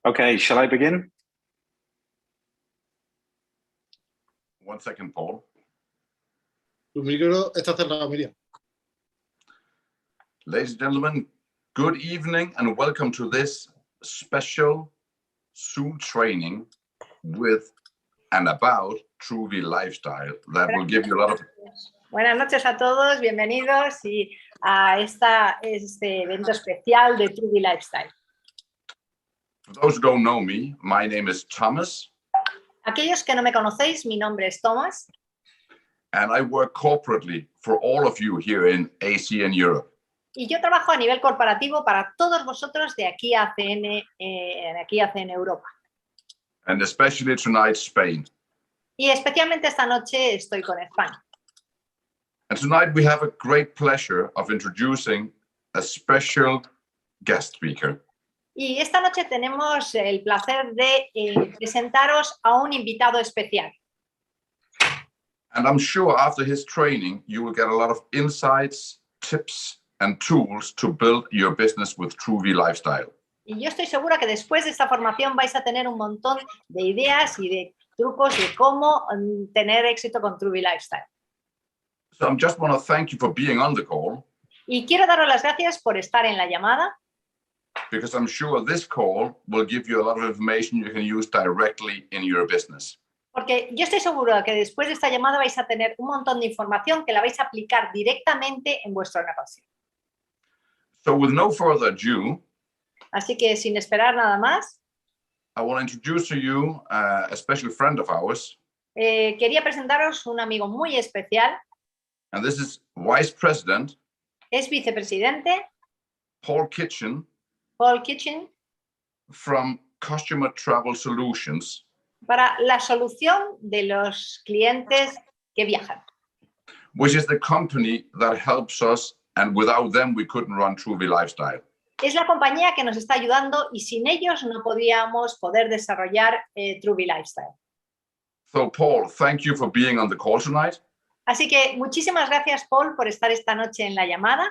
Okay, shall I begin? 1 second, Paul. Tu micro está cerrado, Miriam. Ladies and gentlemen, good evening and welcome to this special Zoom training with and about Truvvi lifestyle that will give you a lot of... Buenas noches a todos, bienvenidos a este evento especial de Truvvi Lifestyle. For those who don't know me, my name is Thomas. Aquellos que no me conocéis, mi nombre es Thomas. And I work corporately for all of you here in AC and Europe. Y yo trabajo a nivel corporativo para todos vosotros de aquí a CN Europa. And especially tonight, Spain. Y especialmente esta noche estoy con España. And tonight we have a great pleasure of introducing a special guest speaker. Y esta noche tenemos el placer de presentaros a un invitado especial. And I'm sure after his training, you will get a lot of insights, tips, and tools to build your business with Truvvi lifestyle. Y yo estoy segura que después de esta formación vais a tener un montón de ideas y de trucos de cómo tener éxito con Truvvi lifestyle. So I just want to thank you for being on the call. Y quiero daros las gracias por estar en la llamada. Because I'm sure this call will give you a lot of information you can use directly in your business. Porque yo estoy seguro de que después de esta llamada vais a tener un montón de información que la vais a aplicar directamente en vuestro negocio. So with no further ado, así que sin esperar nada más, I want to introduce to you a special friend of ours. Quería presentaros un amigo muy especial. And this is Vice President. Es vicepresidente. Kitching. Paul Kitching. From Customer Travel Solutions. Para la solución de los clientes que viajan. Which is the company that helps us, and without them we couldn't run Truvvi Lifestyle. Es la compañía que nos está ayudando y sin ellos no podríamos poder desarrollar Truvvi Lifestyle. So Paul, thank you for being on the call tonight. Así que muchísimas gracias, Paul, por estar esta noche en la llamada.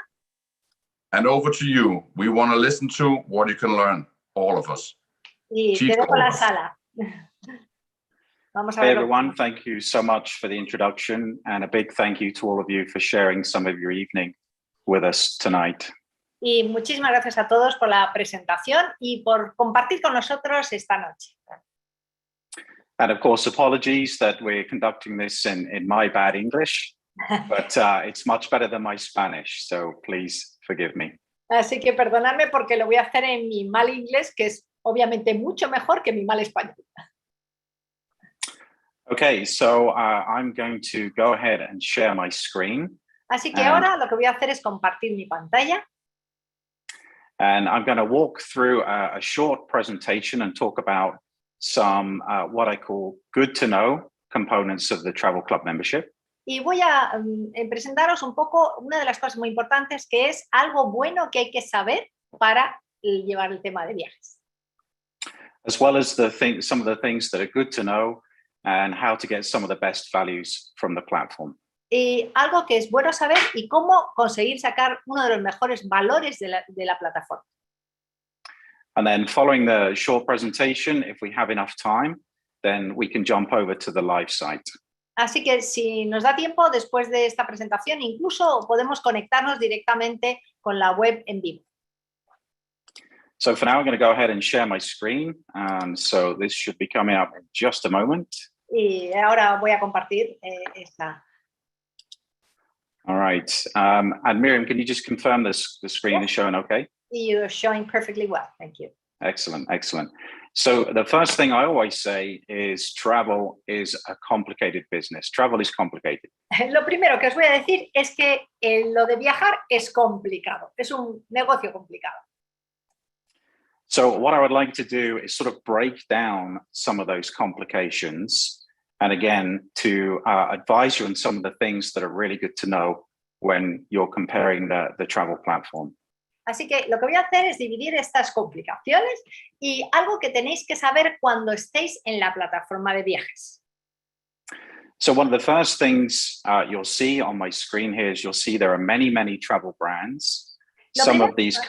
And over to you. We want to listen to what you can learn, all of us. Y te dejo la sala. Hey everyone, thank you so much for the introduction and a big thank you to all of you for sharing some of your evening with us tonight. Y muchísimas gracias a todos por la presentación y por compartir con nosotros esta noche. And of course, apologies that we're conducting this in my bad English, but it's much better than my Spanish, so please forgive me. Así que perdonadme porque lo voy a hacer en mi mal inglés, que es obviamente mucho mejor que mi mal español. Okay, so I'm going to go ahead and share my screen. Así que ahora lo que voy a hacer es compartir mi pantalla. And I'm going to walk through a short presentation and talk about some what I call good to know components of the Travel Club membership. Y voy a presentaros un poco una de las cosas muy importantes que es algo bueno que hay que saber para llevar el tema de viajes. As well as some of the things that are good to know and how to get some of the best values from the platform. Y algo que es bueno saber y cómo conseguir sacar uno de los mejores valores de la plataforma. And then following the short presentation, if we have enough time, then we can jump over to the live site. Así que si nos da tiempo, después de esta presentación, incluso podemos conectarnos directamente con la web en vivo. So for now, I'm going to go ahead and share my screen. So this should be coming up in just a moment. Y ahora voy a compartir esta. All right. And Miriam, can you just confirm the screen is showing okay? You're showing perfectly well. Thank you. Excellent, excellent. So the first thing I always say is travel is a complicated business. Travel is complicated. Lo primero que os voy a decir es que lo de viajar es complicado. Es un negocio complicado. So what I would like to do is sort of break down some of those complications. And again, to advise you on some of the things that are really good to know when you're comparing the travel platform. Así que lo que voy a hacer es dividir estas complicaciones y algo que tenéis que saber cuando estéis en la plataforma de viajes. So one of the first things you'll see on my screen here is you'll see there are many, many travel brands. Some of these...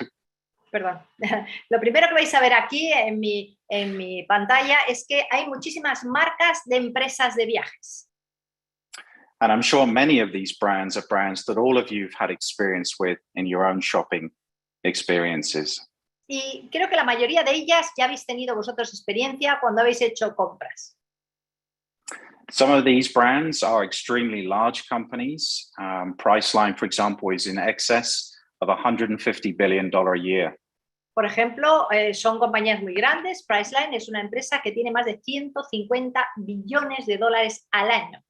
Perdón. Lo primero que vais a ver aquí en mi pantalla es que hay muchísimas marcas de empresas de viajes. And I'm sure many of these brands are brands that all of you have had experience with in your own shopping experiences. Y creo que la mayoría de ellas ya habéis tenido vosotros experiencia cuando habéis hecho compras. Some of these brands are extremely large companies. Priceline, for example, is in excess of $150 billion a year. Por ejemplo, son compañías muy grandes. Priceline es una empresa que tiene más de 150 billones de dólares al año.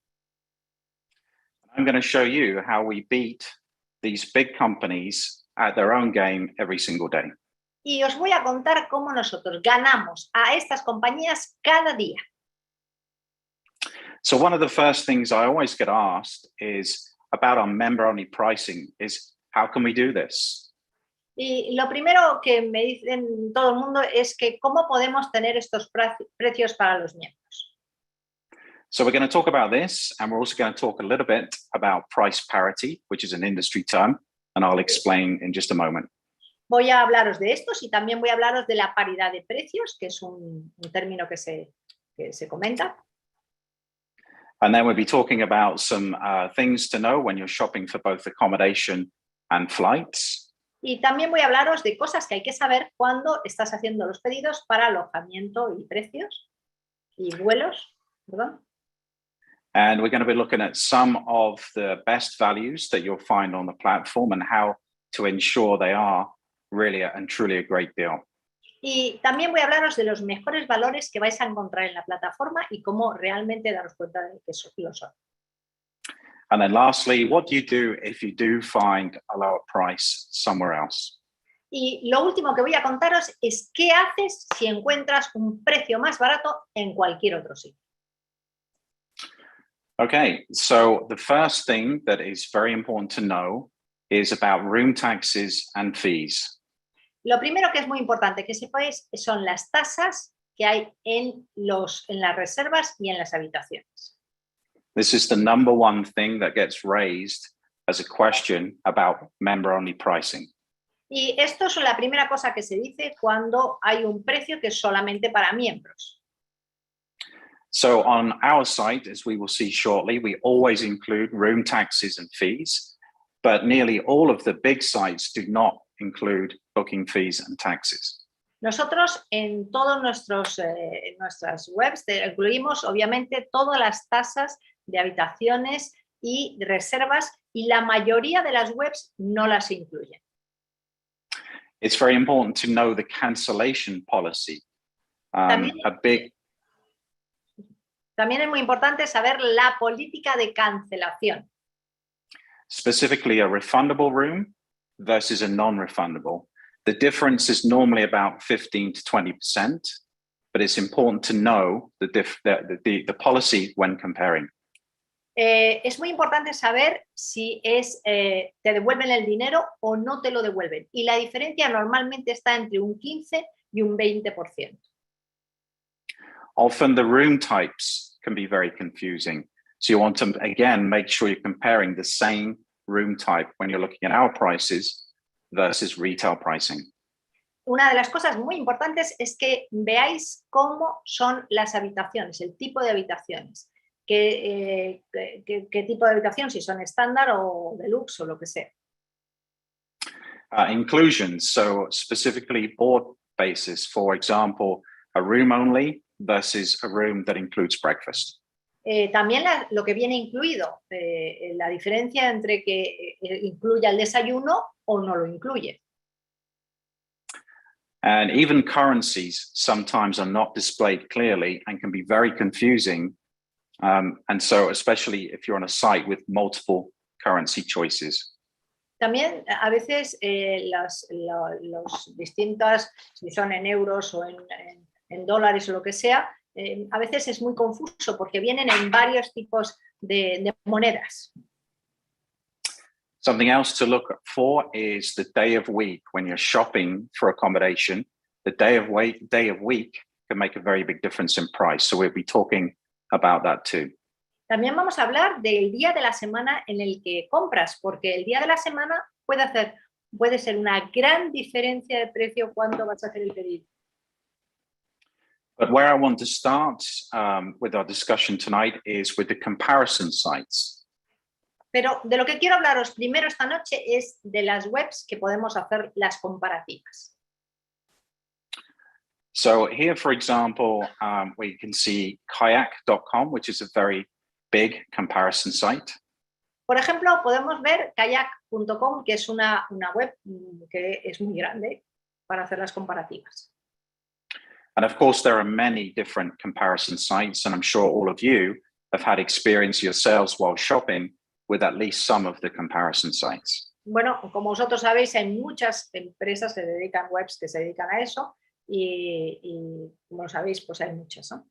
I'm going to show you how we beat these big companies at their own game every single day. Y os voy a contar cómo nosotros ganamos a estas compañías cada día. So one of the first things I always get asked is about our member-only pricing is how can we do this? Y lo primero que me dicen todo el mundo es que cómo podemos tener estos precios para los miembros. So we're going to talk about this, and we're also going to talk a little bit about price parity, which is an industry term, and I'll explain in just a moment. Voy a hablaros de estos y también voy a hablaros de la paridad de precios, que es un término que se comenta. And then we'll be talking about some things to know when you're shopping for both accommodation and flights. Y también voy a hablaros de cosas que hay que saber cuando estás haciendo los pedidos para alojamiento y precios y vuelos, ¿perdón? And we're going to be looking at some of the best values that you'll find on the platform and how to ensure they are really and truly a great deal. Y también voy a hablaros de los mejores valores que vais a encontrar en la plataforma y cómo realmente daros cuenta de que lo son. And then lastly, what do you do if you do find a lower price somewhere else? Y lo último que voy a contaros es qué haces si encuentras un precio más barato en cualquier otro sitio. Okay, so the first thing that is very important to know is about room taxes and fees. Lo primero que es muy importante que sepáis son las tasas que hay en las reservas y en las habitaciones. This is the number one thing that gets raised as a question about member-only pricing. Y esto es la primera cosa que se dice cuando hay un precio que es solamente para miembros. So on our site, as we will see shortly, we always include room taxes and fees, but nearly all of the big sites do not include booking fees and taxes. Nosotros en todas nuestras webs incluimos obviamente todas las tasas de habitaciones y reservas y la mayoría de las webs no las incluyen. It's very important to know the cancellation policy. También es muy importante saber la política de cancelación. Specifically, a refundable room versus a non-refundable. The difference is normally about 15 to 20%, but it's important to know the policy when comparing. Es muy importante saber si te devuelven el dinero o no te lo devuelven. Y la diferencia normalmente está entre un 15 y un 20%. Often the room types can be very confusing. So you want to, again, make sure you're comparing the same room type when you're looking at our prices versus retail pricing. Una de las cosas muy importantes es que veáis cómo son las habitaciones, el tipo de habitaciones. ¿Qué tipo de habitación? Si son estándar o deluxe o lo que sea. Inclusions, so specifically board basis, for example, a room only versus a room that includes breakfast. También lo que viene incluido, la diferencia entre que incluya el desayuno o no lo incluye. And even currencies sometimes are not displayed clearly and can be very confusing. And so especially if you're on a site with multiple currency choices. También a veces los distintas, si son en euros o en dólares o lo que sea, a veces es muy confuso porque vienen en varios tipos de monedas. Something else to look for is the day of week. When you're shopping for accommodation, the day of week can make a very big difference in price. So we'll be talking about that too. También vamos a hablar del día de la semana en el que compras, porque el día de la semana puede hacer puede ser una gran diferencia de precio cuando vas a hacer el pedido. But where I want to start with our discussion tonight is with the comparison sites. Pero de lo que quiero hablaros primero esta noche es de las webs que podemos hacer las comparativas. So here, for example, we can see kayak.com, which is a very big comparison site. Por ejemplo, podemos ver kayak.com, que es una web que es muy grande para hacer las comparativas. And of course, there are many different comparison sites, and I'm sure all of you have had experience yourselves while shopping with at least some of the comparison sites. Bueno, como vosotros sabéis, hay muchas empresas que dedican webs que se dedican a eso y como lo sabéis, pues hay muchas, ¿no?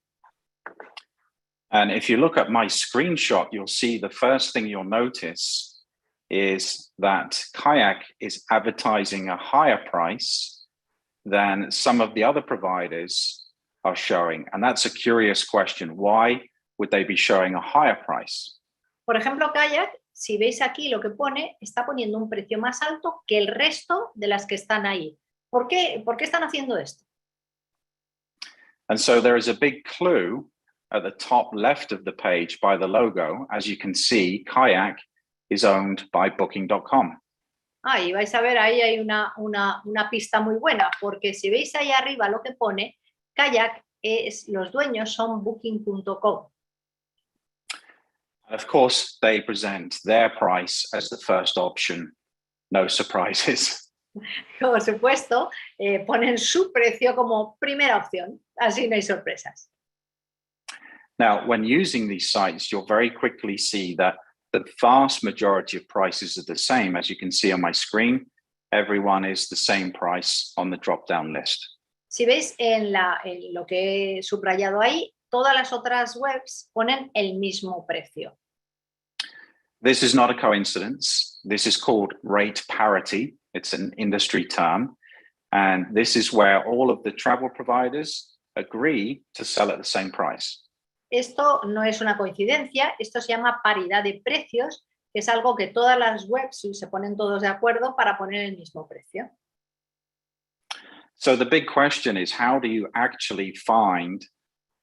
And if you look at my screenshot, you'll see the first thing you'll notice is that Kayak is advertising a higher price than some of the other providers are showing. And that's a curious question. Why would they be showing a higher price? Por ejemplo, Kayak, si veis aquí lo que pone, está poniendo un precio más alto que el resto de las que están ahí. ¿Por qué están haciendo esto? And so there is a big clue at the top left of the page by the logo. As you can see, Kayak is owned by Booking.com. Y vais a ver, ahí hay una pista muy buena, porque si veis ahí arriba lo que pone, Kayak los dueños son Booking.com. Of course, they present their price as the first option. No surprises. Por supuesto, ponen su precio como primera opción, así no hay sorpresas. Now, when using these sites, you'll very quickly see that the vast majority of prices are the same. As you can see on my screen, everyone is the same price on the drop-down list. Si veis en lo que he subrayado ahí, todas las otras webs ponen el mismo precio. This is not a coincidence. This is called rate parity. It's an industry term. And this is where all of the travel providers agree to sell at the same price. Esto no es una coincidencia, esto se llama paridad de precios, que es algo que todas las webs se ponen todos de acuerdo para poner el mismo precio. So the big question is, how do you actually find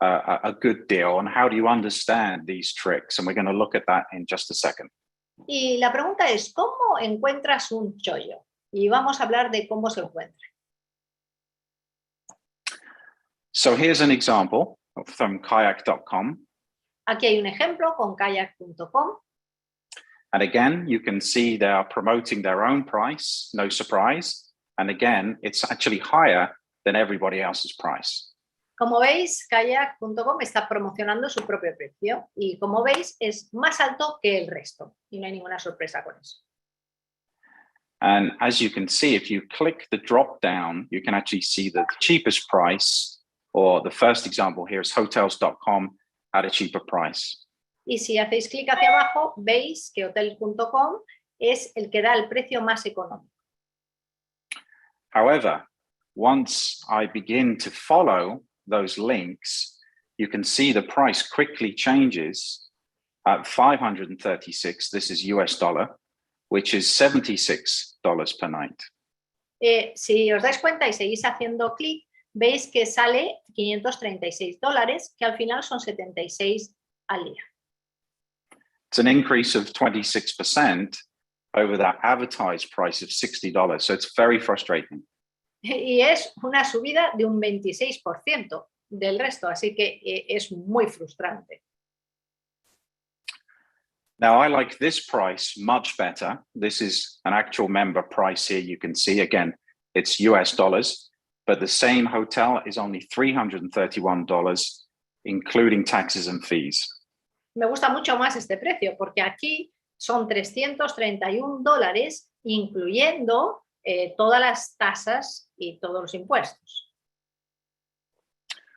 a good deal, and how do you understand these tricks? And we're going to look at that in just a second. Y la pregunta es, ¿cómo encuentras un chollo? Y vamos a hablar de cómo se encuentra. So here's an example from kayak.com. Aquí hay un ejemplo con kayak.com. And again, you can see they are promoting their own price, no surprise. And again, it's actually higher than everybody else's price. Como veis, kayak.com está promocionando su propio precio y como veis es más alto que el resto y no hay ninguna sorpresa con eso. And as you can see, if you click the drop down, you can actually see the cheapest price, or the first example here is hotels.com at a cheaper price. Y si hacéis clic hacia abajo, veis que hotel.com es el que da el precio más económico. However, once I begin to follow those links, you can see the price quickly changes at 536. This is US dollar, which is $76 per night. Si os dais cuenta y seguís haciendo clic, veis que sale $536, que al final son 76 al día. It's an increase of 26% over that advertised price of $60. So it's very frustrating. Y es una subida de un 26% del resto, así que es muy frustrante. Now, I like this price much better. This is an actual member price here. You can see, again, it's US dollars, but the same hotel is only $331, including taxes and fees. Me gusta mucho más este precio porque aquí son $331, incluyendo todas las tasas y todos los impuestos.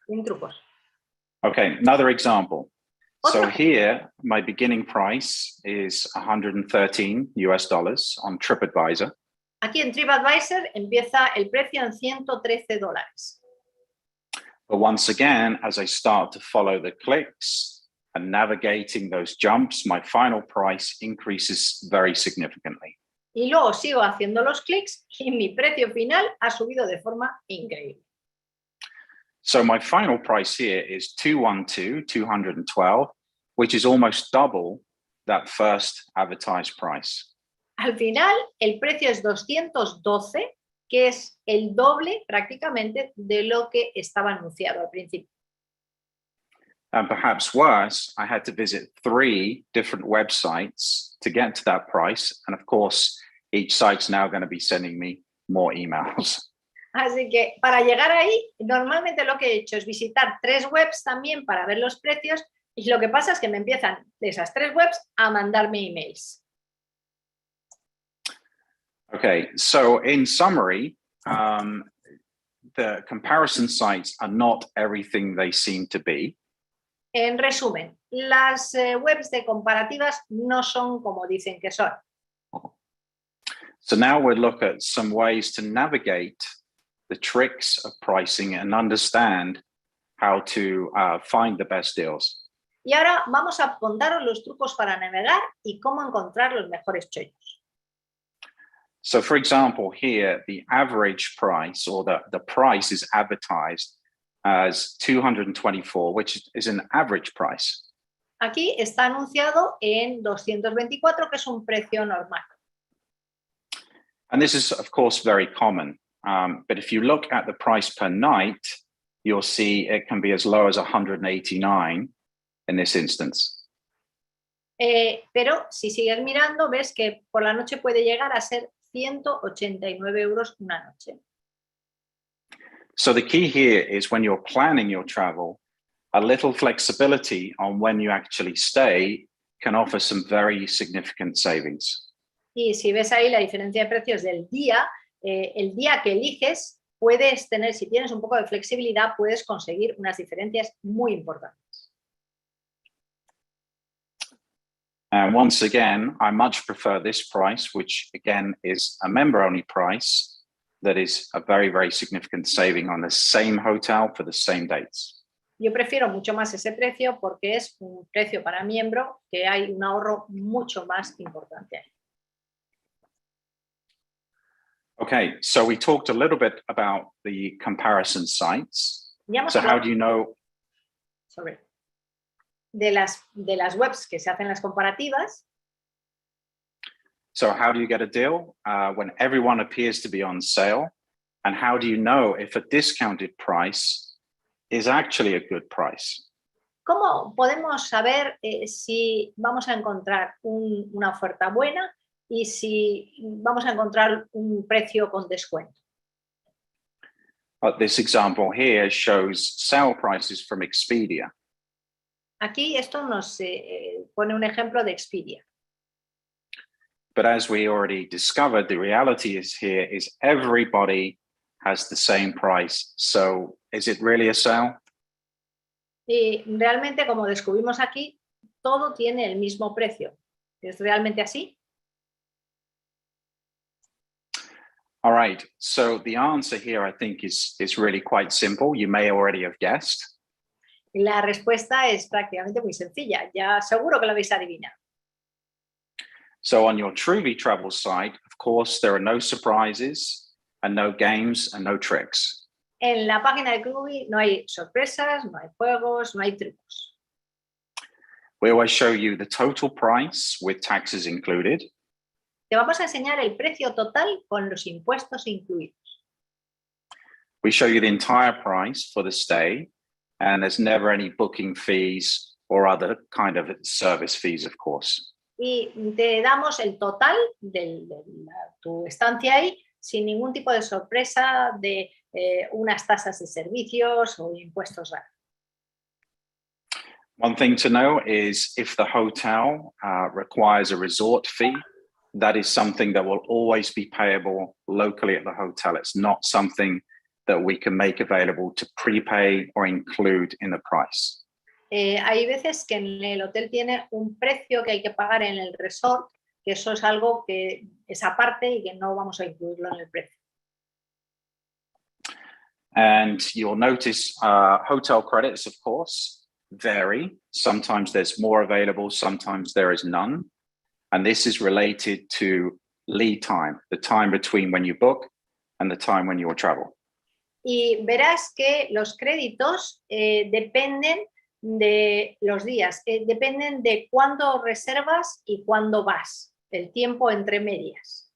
Sin trucos. Okay, another example. So here, my beginning price is $113 on TripAdvisor. Aquí en TripAdvisor empieza el precio en $113. But once again, as I start to follow the clicks and navigating those jumps, my final price increases very significantly. Y luego sigo haciendo los clics y mi precio final ha subido de forma increíble. So my final price here is 212, which is almost double that first advertised price. Al final, el precio es 212, que es el doble prácticamente de lo que estaba anunciado al principio. And perhaps worse, I had to visit 3 different websites to get to that price. And of course, each site's now going to be sending me more emails. Así que para llegar ahí, normalmente lo que he hecho es visitar 3 webs también para ver los precios y lo que pasa es que me empiezan de esas 3 webs a mandarme emails. Okay, so in summary, the comparison sites are not everything they seem to be. En resumen, las webs de comparativas no son como dicen que son. So now we'll look at some ways to navigate the tricks of pricing and understand how to find the best deals. Y ahora vamos a contaros los trucos para navegar y cómo encontrar los mejores chollos. So for example, here, the average price or the price is advertised as 224, which is an average price. Aquí está anunciado en 224, que es un precio normal. And this is, of course, very common. But if you look at the price per night, you'll see it can be as low as 189 in this instance. Pero si sigues mirando, ves que por la noche puede llegar a ser 189 euros una noche. So the key here is when you're planning your travel, a little flexibility on when you actually stay can offer some very significant savings. Y si ves ahí la diferencia de precios del día, el día que eliges, puedes tener, si tienes un poco de flexibilidad, puedes conseguir unas diferencias muy importantes. And once again, I much prefer this price, which again is a member-only price that is a very, very significant saving on the same hotel for the same dates. Yo prefiero mucho más ese precio porque es un precio para miembro que hay un ahorro mucho más importante ahí. Okay, so we talked a little bit about the comparison sites. So how do you know? Sobre de las webs que se hacen las comparativas. So how do you get a deal when everyone appears to be on sale? And how do you know if a discounted price is actually a good price? ¿Cómo podemos saber si vamos a encontrar una oferta buena y si vamos a encontrar un precio con descuento? This example here shows sale prices from Expedia. Aquí esto nos pone un ejemplo de Expedia. But as we already discovered, the reality is here is everybody has the same price. So is it really a sale? Y realmente, como descubrimos aquí, todo tiene el mismo precio. ¿Es realmente así? All right, so the answer here, I think, is really quite simple. You may already have guessed. La respuesta es prácticamente muy sencilla. Ya seguro que lo habéis adivinado. So on your Truvvi travel site, of course, there are no surprises and no games and no tricks. En la página de Truvvi no hay sorpresas, no hay juegos, no hay trucos. We always show you the total price with taxes included. Te vamos a enseñar el precio total con los impuestos incluidos. We show you the entire price for the stay, and there's never any booking fees or other kind of service fees, of course. Y te damos el total de tu estancia ahí sin ningún tipo de sorpresa de unas tasas de servicios o impuestos raros. One thing to know is if the hotel requires a resort fee, that is something that will always be payable locally at the hotel. It's not something that we can make available to prepay or include in the price. Hay veces que en el hotel tiene un precio que hay que pagar en el resort, que eso es algo que es aparte y que no vamos a incluirlo en el precio. And you'll notice hotel credits, of course, vary. Sometimes there's more available, sometimes there is none. And this is related to lead time, the time between when you book and the time when you travel. Y verás que los créditos dependen de los días, dependen de cuándo reservas y cuándo vas, el tiempo entre medias.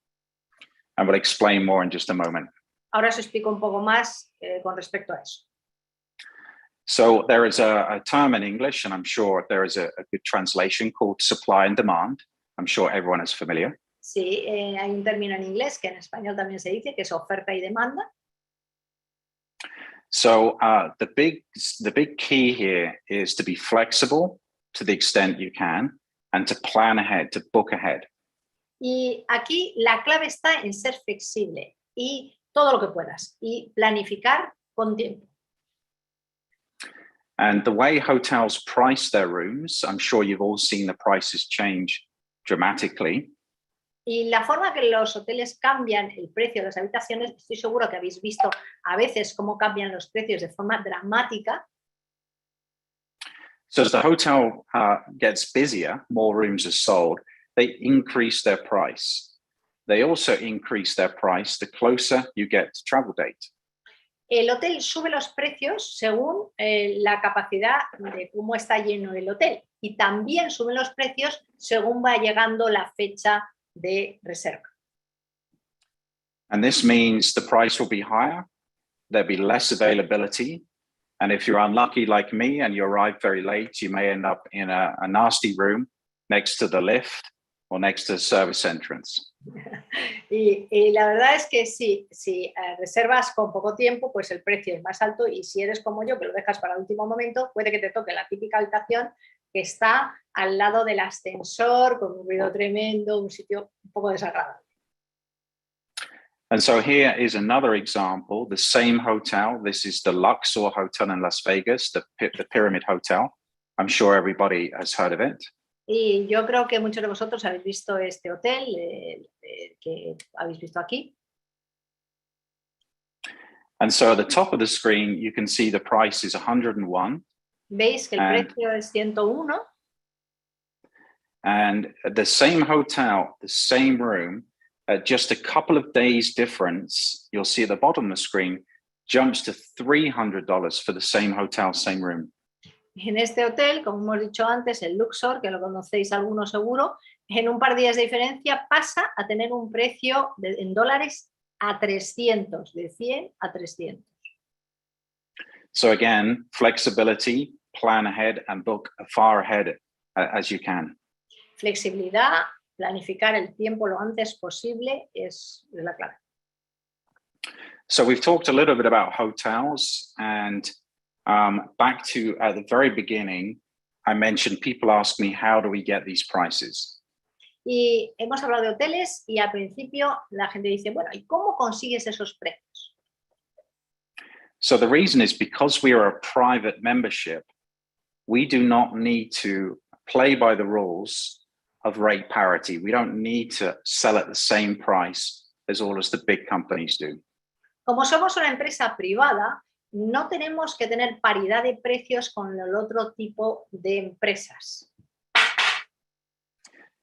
And we'll explain more in just a moment. Ahora os explico un poco más con respecto a eso. So there is a term in English, and I'm sure there is a good translation called supply and demand. I'm sure everyone is familiar. Sí, hay un término en inglés que en español también se dice, que es oferta y demanda. So the big key here is to be flexible to the extent you can and to plan ahead, to book ahead. Y aquí la clave está en ser flexible y todo lo que puedas y planificar con tiempo. And the way hotels price their rooms, I'm sure you've all seen the prices change dramatically. Y la forma que los hoteles cambian el precio de las habitaciones, estoy seguro que habéis visto a veces cómo cambian los precios de forma dramática. So as the hotel gets busier, more rooms are sold, they increase their price. They also increase their price the closer you get to travel date. El hotel sube los precios según la capacidad de cómo está lleno el hotel y también suben los precios según va llegando la fecha de reserva. And this means the price will be higher, there'll be less availability, and if you're unlucky like me and you arrive very late, you may end up in a nasty room next to the lift or next to the service entrance. Y la verdad es que si reservas con poco tiempo, pues el precio es más alto y si eres como yo, que lo dejas para el último momento, puede que te toque la típica habitación que está al lado del ascensor, con un ruido tremendo, un sitio un poco desagradable. And so here is another example, the same hotel. This is the Luxor Hotel in Las Vegas, the Pyramid Hotel. I'm sure everybody has heard of it. Y yo creo que muchos de vosotros habéis visto este hotel que habéis visto aquí. And so at the top of the screen, you can see the price is 101. Veis que el precio es 101. And the same hotel, the same room, just a couple of days difference, you'll see at the bottom of the screen, jumps to $300 for the same hotel, same room. En este hotel, como hemos dicho antes, el Luxor, que lo conocéis algunos seguro, en un par de días de diferencia pasa a tener un precio en dólares a 300, de 100 a 300. So again, flexibility, plan ahead and book far ahead as you can. Flexibilidad, planificar el tiempo lo antes posible es la clave. So we've talked a little bit about hotels, and back to at the very beginning, I mentioned people ask me, how do we get these prices? Y hemos hablado de hoteles y al principio la gente dice, bueno, ¿y cómo consigues esos precios? So the reason is because we are a private membership, we do not need to play by the rules of rate parity. We don't need to sell at the same price as all as the big companies do. Como somos una empresa privada, no tenemos que tener paridad de precios con el otro tipo de empresas.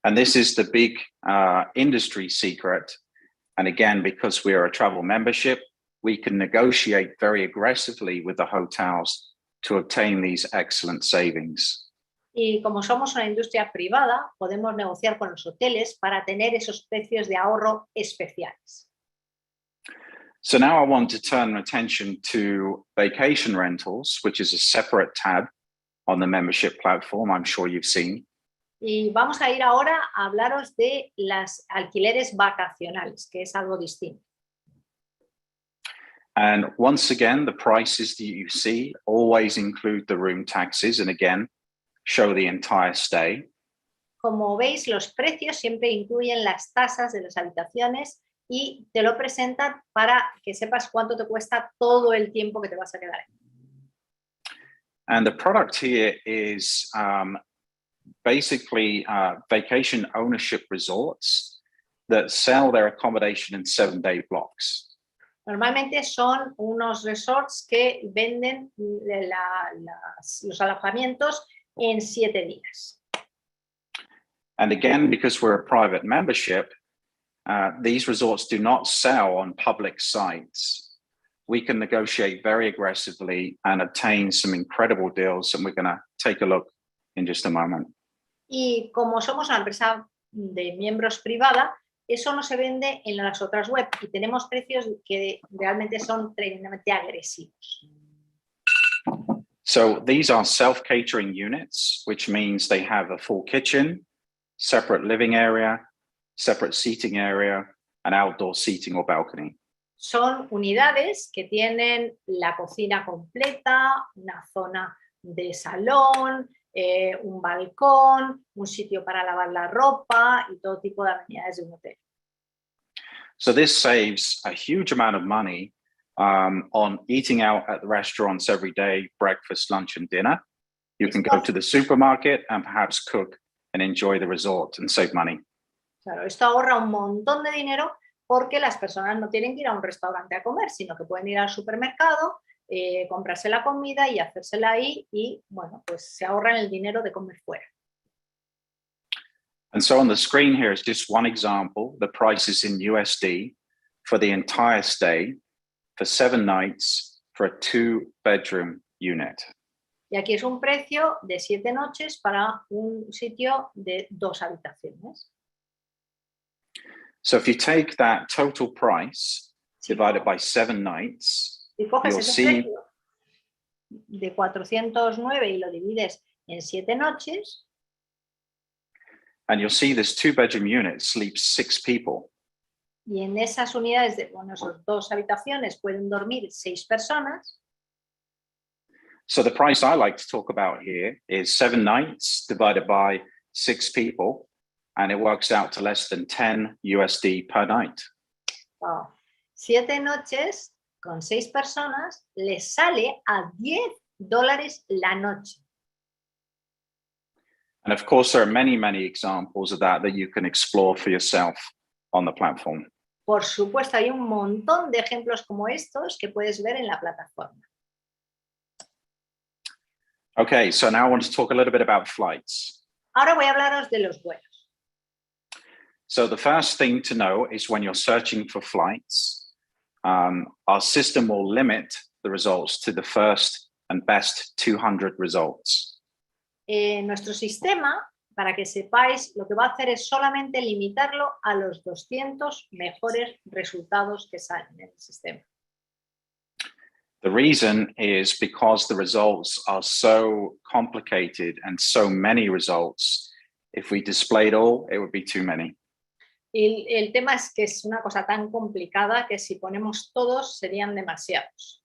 And this is the big industry secret. And again, because we are a travel membership, we can negotiate very aggressively with the hotels to obtain these excellent savings. Y como somos una industria privada, podemos negociar con los hoteles para tener esos precios de ahorro especiales. So now I want to turn attention to vacation rentals, which is a separate tab on the membership platform, I'm sure you've seen. Y vamos a ir ahora a hablaros de las alquileres vacacionales, que es algo distinto. And once again, the prices that you see always include the room taxes, and again, show the entire stay. Como veis, los precios siempre incluyen las tasas de las habitaciones y te lo presentan para que sepas cuánto te cuesta todo el tiempo que te vas a quedar ahí. And the product here is basically vacation ownership resorts that sell their accommodation in 7-day blocks. Normalmente son unos resorts que venden los alojamientos en 7 días. And again, because we're a private membership, these resorts do not sell on public sites. We can negotiate very aggressively and obtain some incredible deals, and we're going to take a look in just a moment. Y como somos una empresa de miembros privada, eso no se vende en las otras web y tenemos precios que realmente son tremendamente agresivos. So these are self-catering units, which means they have a full kitchen, separate living area, separate seating area, and outdoor seating or balcony. Son unidades que tienen la cocina completa, una zona de salón, un balcón, un sitio para lavar la ropa y todo tipo de amenidades de un hotel. So this saves a huge amount of money on eating out at the restaurants every day, breakfast, lunch, and dinner. You can go to the supermarket and perhaps cook and enjoy the resort and save money. Claro, esto ahorra un montón de dinero porque las personas no tienen que ir a un restaurante a comer, sino que pueden ir al supermercado, comprarse la comida y hacérsela ahí y, bueno, pues se ahorran el dinero de comer fuera. And so on the screen here is just one example. The prices in USD for the entire stay for 7 nights for a 2-bedroom unit. Y aquí es un precio de 7 noches para un sitio de 2 habitaciones. So if you take that total price divided by 7 nights, Si coges you'll ese see precio de 409 y lo divides en 7 noches, and you'll see this 2-bedroom unit sleeps 6 people. y en esas unidades, bueno, esas 2 habitaciones pueden dormir 6 personas. So the price I like to talk about here is 7 nights divided by 6 people, and it works out to less than 10 USD per night. Wow. 7 noches con 6 personas les sale a $10 la noche. And of course, there are many, many examples of that you can explore for yourself on the platform. Por supuesto, hay un montón de ejemplos como estos que puedes ver en la plataforma. Okay, so now I want to talk a little bit about flights. Ahora voy a hablaros de los vuelos. So the first thing to know is when you're searching for flights, our system will limit the results to the first and best 200 results. Nuestro sistema, para que sepáis, lo que va a hacer es solamente limitarlo a los 200 mejores resultados que salen en el sistema. The reason is because the results are so complicated and so many results. If we displayed all, it would be too many. El tema es que es una cosa tan complicada que si ponemos todos serían demasiados.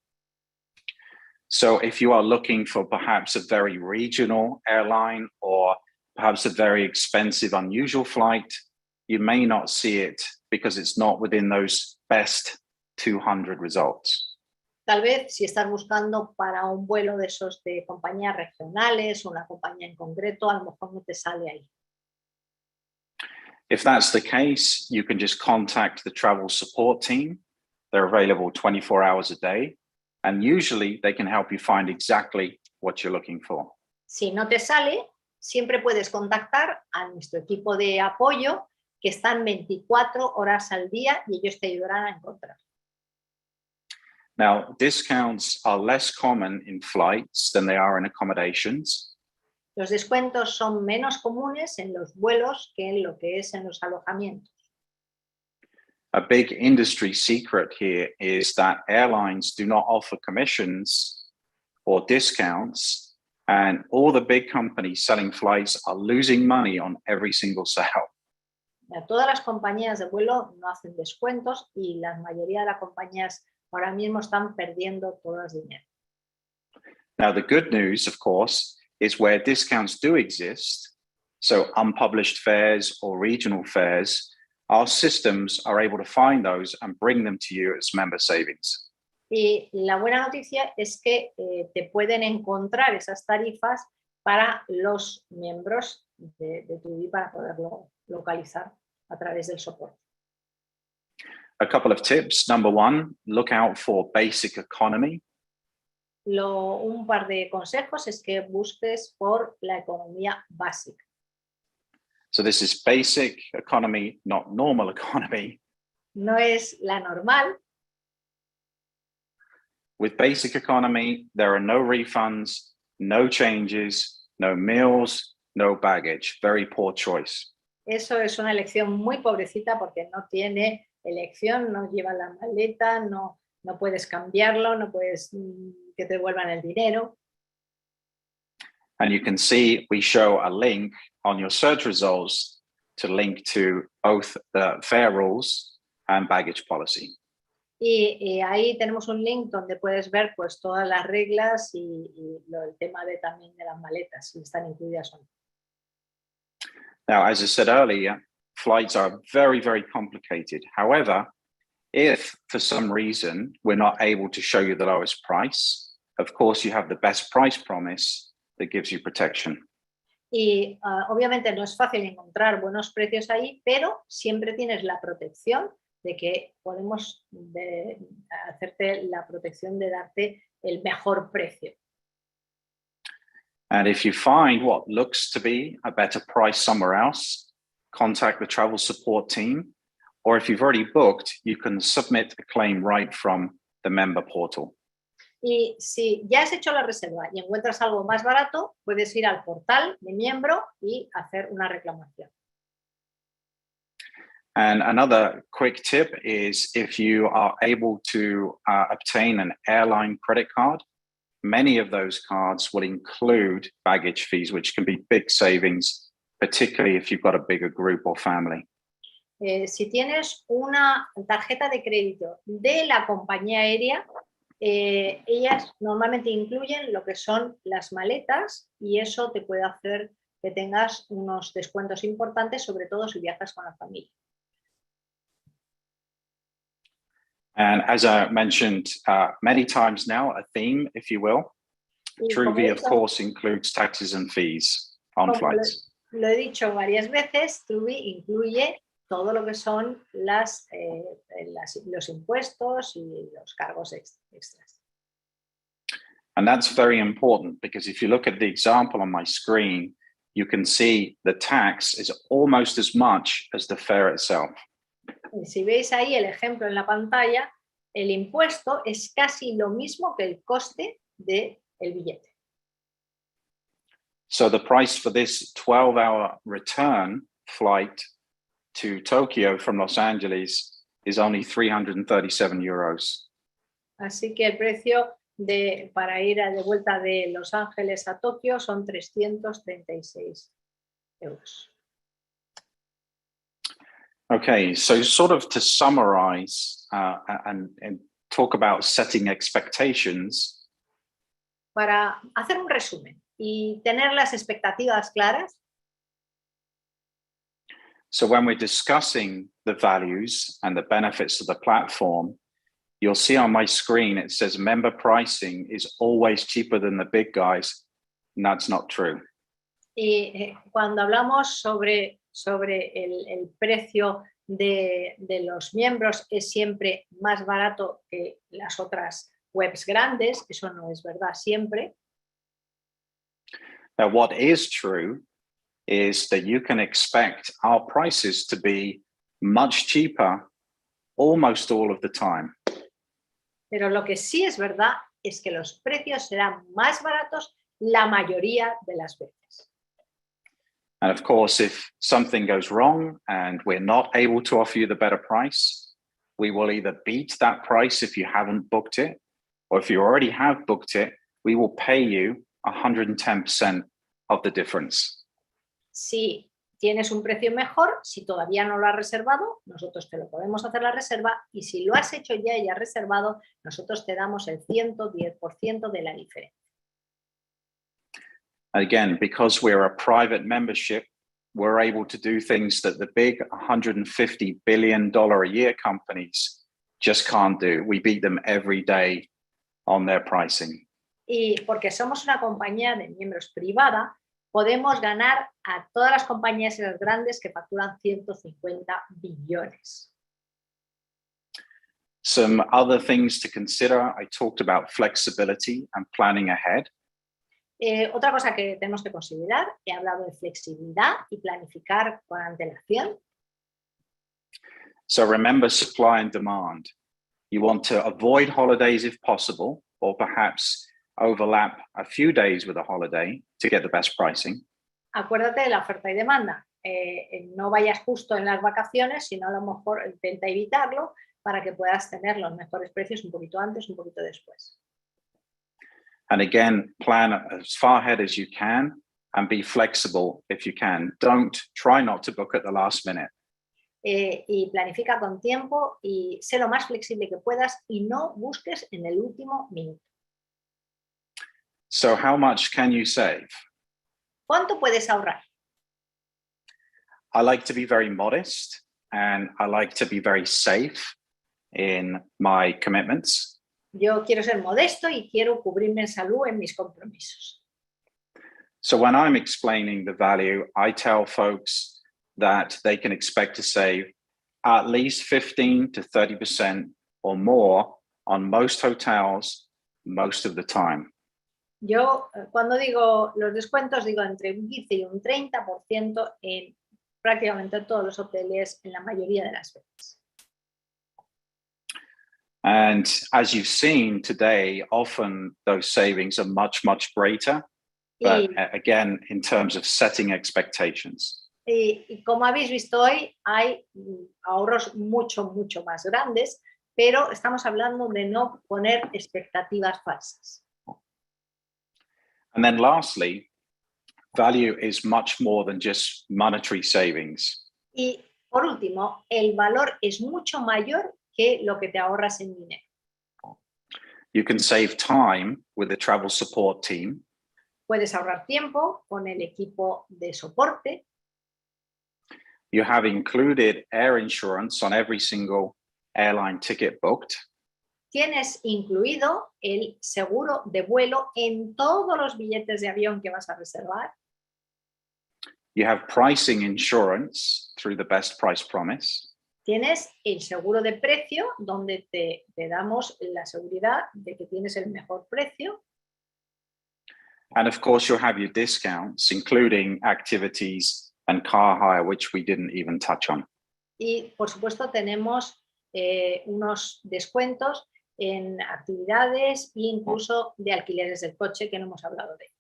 So if you are looking for perhaps a very regional airline or perhaps a very expensive, unusual flight, you may not see it because it's not within those best 200 results. Tal vez si estás buscando para un vuelo de esos de compañías regionales o una compañía en concreto, a lo mejor no te sale ahí. If that's the case, you can just contact the travel support team. They're available 24 hours a day, and usually they can help you find exactly what you're looking for. Si no te sale, siempre puedes contactar a nuestro equipo de apoyo que están 24 horas al día y ellos te ayudarán a encontrar. Now, discounts are less common in flights than they are in accommodations. Los descuentos son menos comunes en los vuelos que en lo que es en los alojamientos. A big industry secret here is that airlines do not offer commissions or discounts, and all the big companies selling flights are losing money on every single sale. Todas las compañías de vuelo no hacen descuentos y la mayoría de las compañías ahora mismo están perdiendo todas dinero. Now, the good news, of course, is where discounts do exist, so unpublished fares or regional fares, our systems are able to find those and bring them to you as member savings. Y la buena noticia es que te pueden encontrar esas tarifas para los miembros de Truvvi para poderlo localizar a través del soporte. A couple of tips. Number 1, look out for basic economy. Un par de consejos es que busques por la economía básica. So this is basic economy, not normal economy. No es la normal. With basic economy, there are no refunds, no changes, no meals, no baggage. Very poor choice. Eso es una elección muy pobrecita porque no tiene elección, no lleva la maleta, no puedes cambiarlo, no puedes que te devuelvan el dinero. And you can see we show a link on your search results to link to both the fare rules and baggage policy. Y ahí tenemos un link donde puedes ver pues todas las reglas y el tema también de las maletas, si están incluidas o no. Now, as I said earlier, flights are very, very complicated. However, if for some reason we're not able to show you the lowest price, of course you have the best price promise that gives you protection. Y obviamente no es fácil encontrar buenos precios ahí, pero siempre tienes la protección de que podemos hacerte la protección de darte el mejor precio. And if you find what looks to be a better price somewhere else, contact the travel support team, or if you've already booked, you can submit a claim right from the member portal. Y si ya has hecho la reserva y encuentras algo más barato, puedes ir al portal de miembro y hacer una reclamación. And another quick tip is if you are able to obtain an airline credit card, many of those cards will include baggage fees, which can be big savings, particularly if you've got a bigger group or family. Si tienes una tarjeta de crédito de la compañía aérea, ellas normalmente incluyen lo que son las maletas y eso te puede hacer que tengas unos descuentos importantes, sobre todo si viajas con la familia. And as I mentioned many times now, a theme, if you will, Truvvi, of course, includes taxes and fees on flights. Lo he dicho varias veces, Truvvi incluye todo lo que son los impuestos y los cargos extras. And that's very important because if you look at the example on my screen, you can see the tax is almost as much as the fare itself. Y si veis ahí el ejemplo en la pantalla, el impuesto es casi lo mismo que el coste del billete. So the price for this 12-hour return flight to Tokyo from Los Angeles is only 337 euros. Así que el precio para ir de vuelta de Los Ángeles a Tokio son 336 euros. Okay, so sort of to summarize and talk about setting expectations. Para hacer un resumen y tener las expectativas claras. So when we're discussing the values and the benefits of the platform, you'll see on my screen, it says member pricing is always cheaper than the big guys. And that's not true. Y cuando hablamos sobre el precio de los miembros es siempre más barato que las otras webs grandes, eso no es verdad siempre. Now, what is true is that you can expect our prices to be much cheaper almost all of the time. Pero lo que sí es verdad es que los precios serán más baratos la mayoría de las veces. And of course, if something goes wrong and we're not able to offer you the better price, we will either beat that price if you haven't booked it, or if you already have booked it, we will pay you 110% of the difference. Si tienes un precio mejor, si todavía no lo has reservado, nosotros te lo podemos hacer la reserva y si lo has hecho ya y has reservado, nosotros te damos el 110% de la diferencia. Again, because we're a private membership, we're able to do things that the big $150 billion a year companies just can't do. We beat them every day on their pricing. Y porque somos una compañía de miembros privada, podemos ganar a todas las compañías grandes que facturan 150 billones. Some other things to consider, I talked about flexibility and planning ahead. Otra cosa que tenemos que considerar, he hablado de flexibilidad y planificar con antelación. So remember supply and demand. You want to avoid holidays if possible, or perhaps overlap a few days with a holiday to get the best pricing. Acuérdate de la oferta y demanda. No vayas justo en las vacaciones, sino a lo mejor intenta evitarlo para que puedas tener los mejores precios un poquito antes, un poquito después. And again, plan as far ahead as you can and be flexible if you can. Try not to book at the last minute. Y planifica con tiempo y sé lo más flexible que puedas y no busques en el último minuto. So how much can you save? ¿Cuánto puedes ahorrar? I like to be very modest and I like to be very safe in my commitments. Yo quiero ser modesto y quiero cubrirme en salud en mis compromisos. So when I'm explaining the value, I tell folks that they can expect to save at least 15 to 30% or more on most hotels most of the time. Yo cuando digo los descuentos digo entre un 15 y un 30% en prácticamente todos los hoteles en la mayoría de las veces. And as you've seen today, often those savings are much, much greater. But again, in terms of setting expectations. Y como habéis visto hoy, hay ahorros mucho, mucho más grandes, pero estamos hablando de no poner expectativas falsas. And then lastly, value is much more than just monetary savings. Y por último, el valor es mucho mayor que lo que te ahorras en dinero. You can save time with the travel support team. Puedes ahorrar tiempo con el equipo de soporte. You have included air insurance on every single airline ticket booked. Tienes incluido el seguro de vuelo en todos los billetes de avión que vas a reservar. You have pricing insurance through the best price promise. Tienes el seguro de precio, donde te damos la seguridad de que tienes el mejor precio. And of course, you'll have your discounts, including activities and car hire, which we didn't even touch on. Y por supuesto tenemos unos descuentos en actividades e incluso de alquileres del coche que no hemos hablado de.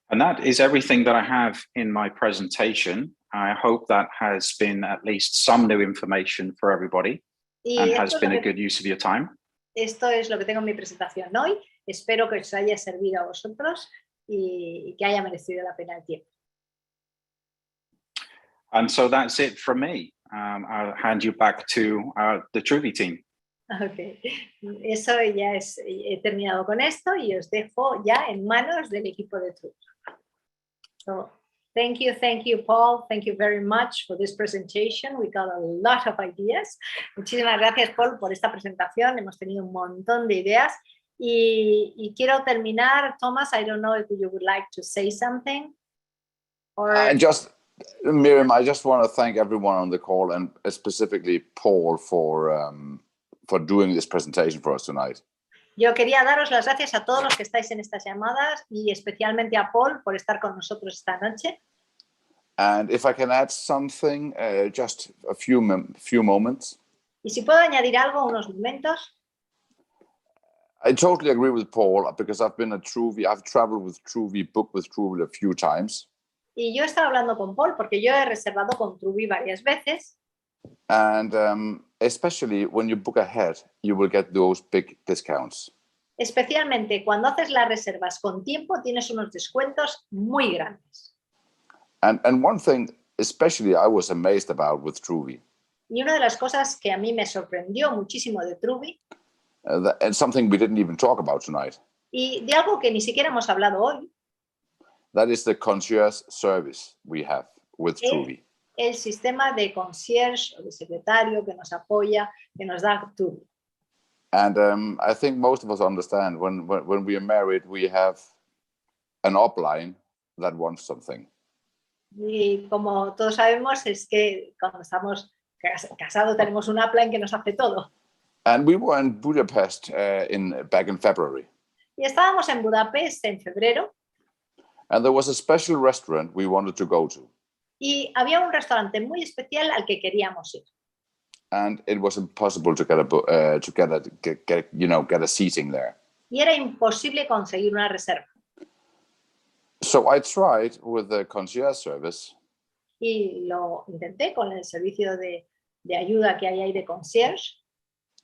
And that is everything that I have in my presentation. I hope that has been at least some new information for everybody and has been a good use of your time. Esto es lo que tengo en mi presentación hoy. Espero que os haya servido a vosotros y que haya merecido la pena el tiempo. And so that's it from me. I'll hand you back to the Truvvi team. Okay. Eso ya es, he terminado con esto y os dejo ya en manos del equipo de Truvvi. So, thank you, Paul. Thank you very much for this presentation. We got a lot of ideas. Muchísimas gracias, Paul, por esta presentación. Hemos tenido un montón de ideas. Y quiero terminar, Thomas, I don't know if you would like to say something. Or... Miriam, I just want to thank everyone on the call and specifically Paul for doing this presentation for us tonight. Yo quería daros las gracias a todos los que estáis en estas llamadas y especialmente a Paul por estar con nosotros esta noche. And if I can add something, just a few moments. Y si puedo añadir algo, unos momentos. I totally agree with Paul because I've been at Truvvi. I've traveled with Truvvi, booked with Truvvi a few times. Y yo he estado hablando con Paul porque yo he reservado con Truvvi varias veces. And especially when you book ahead, you will get those big discounts. Especialmente cuando haces las reservas con tiempo, tienes unos descuentos muy grandes. And one thing, especially I was amazed about with Truvvi. Y una de las cosas que a mí me sorprendió muchísimo de Truvvi. And something we didn't even talk about tonight. Y de algo que ni siquiera hemos hablado hoy. That is the concierge service we have with Truvvi. El sistema de concierge o de secretario que nos apoya, que nos da Truvvi. And I think most of us understand when we are married, we have an upline that wants something. Y como todos sabemos, es que cuando estamos casados tenemos un upline que nos hace todo. And we were in Budapest back in February. Y estábamos en Budapest en febrero and there was a special restaurant we wanted to go to. y había un restaurante muy especial al que queríamos ir. And it was impossible to get a seating there. Y era imposible conseguir una reserva. So I tried with the concierge service, Y lo intenté con el servicio de ayuda que hay ahí de concierge.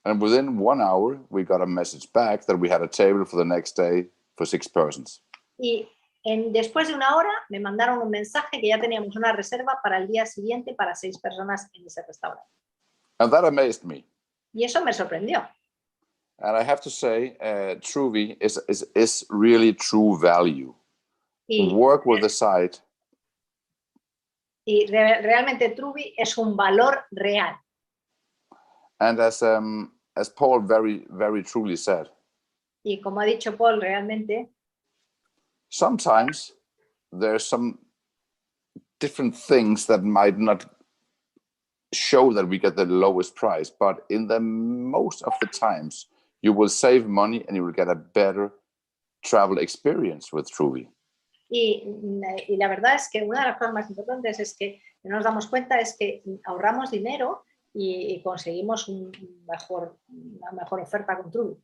and within 1 hour, we got a message back that we had a table for the next day for 6 persons. Y después de 1 hora me mandaron un mensaje que ya teníamos una reserva para el día siguiente para 6 personas en ese restaurante. And that amazed me. Y eso me sorprendió. And I have to say, Truvvi is really true value. Y, Work with the site. y realmente Truvvi es un valor real. And as Paul very, very truly said, Y como ha dicho Paul, realmente sometimes there's some different things that might not show that we get the lowest price, but in the most of the times, you will save money and you will get a better travel experience with Truvvi. Y la verdad es que una de las cosas más importantes es que nos damos cuenta es que ahorramos dinero y conseguimos una mejor oferta con Truvvi.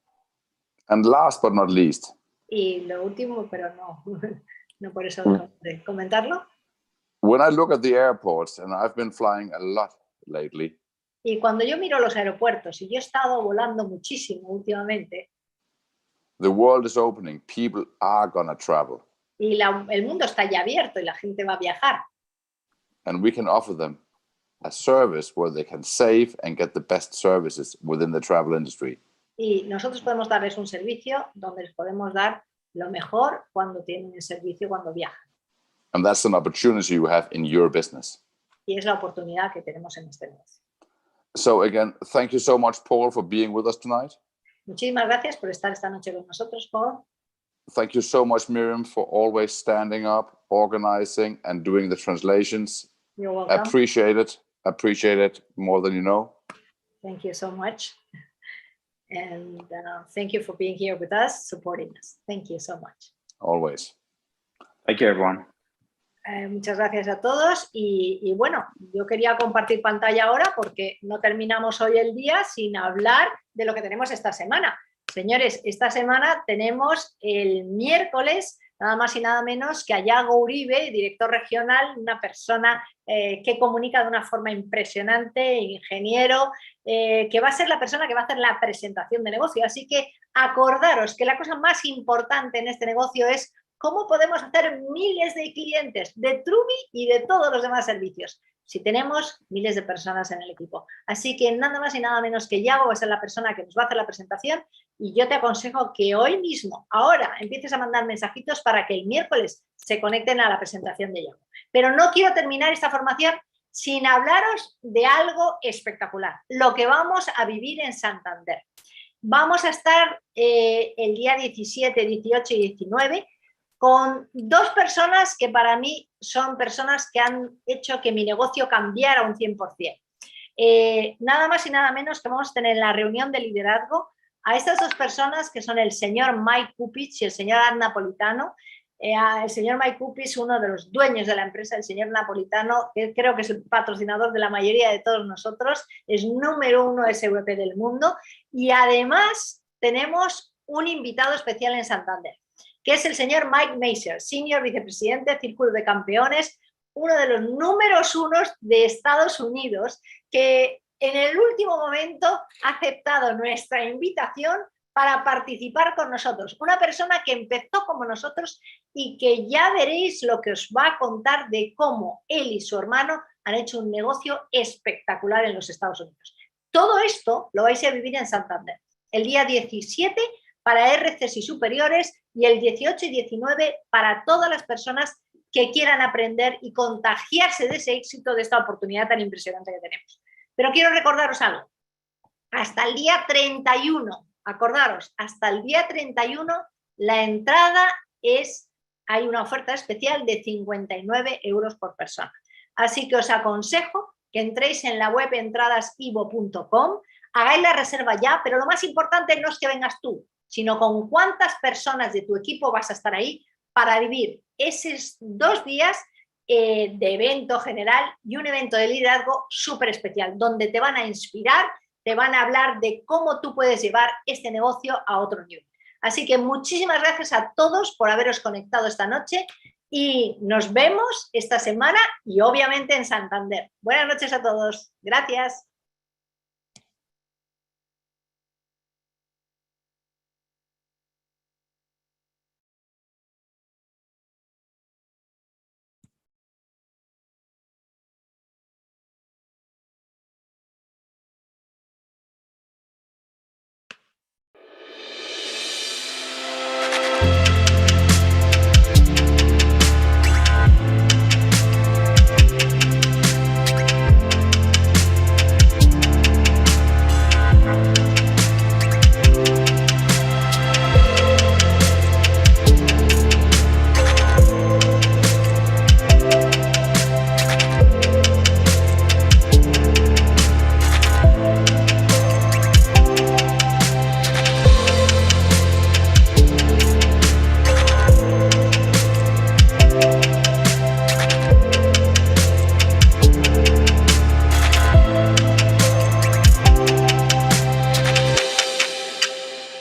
And last but not least, Y lo último, pero no por eso de comentarlo. when I look at the airports, and I've been flying a lot lately, Y cuando yo miro los aeropuertos, y yo he estado volando muchísimo últimamente, the world is opening. People are gonna travel, y el mundo está ya abierto y la gente va a viajar. and we can offer them a service where they can save and get the best services within the travel industry. Y nosotros podemos darles un servicio donde les podemos dar lo mejor cuando tienen el servicio, cuando viajan. And that's an opportunity you have in your business. Y es la oportunidad que tenemos en este negocio. So again, thank you so much, Paul, for being with us tonight. Muchísimas gracias por estar esta noche con nosotros, Paul. Thank you so much, Miriam, for always standing up, organizing, and doing the translations. You're welcome. Appreciate it more than you know. Thank you so much. And thank you for being here with us, supporting us. Thank you so much. Always. Thank you, everyone. Muchas gracias a todos y bueno, yo quería compartir pantalla ahora porque no terminamos hoy el día sin hablar de lo que tenemos esta semana. Señores, esta semana tenemos el miércoles nada más y nada menos que a Yago Uribe, director regional, una persona que comunica de una forma impresionante, ingeniero, que va a ser la persona que va a hacer la presentación de negocio. Así que acordaros que la cosa más importante en este negocio es cómo podemos hacer miles de clientes de Truvvi y de todos los demás servicios si tenemos miles de personas en el equipo. Así que nada más y nada menos que Yago va a ser la persona que nos va a hacer la presentación y yo te aconsejo que hoy mismo, ahora, empieces a mandar mensajitos para que el miércoles se conecten a la presentación de Yago. Pero no quiero terminar esta formación sin hablaros de algo espectacular, lo que vamos a vivir en Santander. Vamos a estar el día 17, 18 y 19 con 2 personas que para mí son personas que han hecho que mi negocio cambiara un 100%. Nada más y nada menos que vamos a tener en la reunión de liderazgo a estas 2 personas que son el señor Mike Kupich y el señor Ad Napolitano. El señor Mike Kupich, uno de los dueños de la empresa, el señor Napolitano, que creo que es el patrocinador de la mayoría de todos nosotros, es número 1 SVP del mundo y además tenemos un invitado especial en Santander, que es el señor Mike Maser, Senior Vicepresidente, Círculo de Campeones, uno de los números 1 de Estados Unidos, que en el último momento ha aceptado nuestra invitación para participar con nosotros. Una persona que empezó como nosotros y que ya veréis lo que os va a contar de cómo él y su hermano han hecho un negocio espectacular en los Estados Unidos. Todo esto lo vais a vivir en Santander. El día 17 para RCs y superiores y el 18 y 19 para todas las personas que quieran aprender y contagiarse de ese éxito, de esta oportunidad tan impresionante que tenemos. Pero quiero recordaros algo. Hasta el día 31, acordaros, hasta el día 31 la entrada hay una oferta especial de 59 euros por persona. Así que os aconsejo que entréis en la web entradasivo.com, hagáis la reserva ya, pero lo más importante no es que vengas tú, sino con cuántas personas de tu equipo vas a estar ahí para vivir esos 2 días de evento general y un evento de liderazgo súper especial, donde te van a inspirar, te van a hablar de cómo tú puedes llevar este negocio a otro nivel. Así que muchísimas gracias a todos por haberos conectado esta noche y nos vemos esta semana y obviamente en Santander. Buenas noches a todos. Gracias.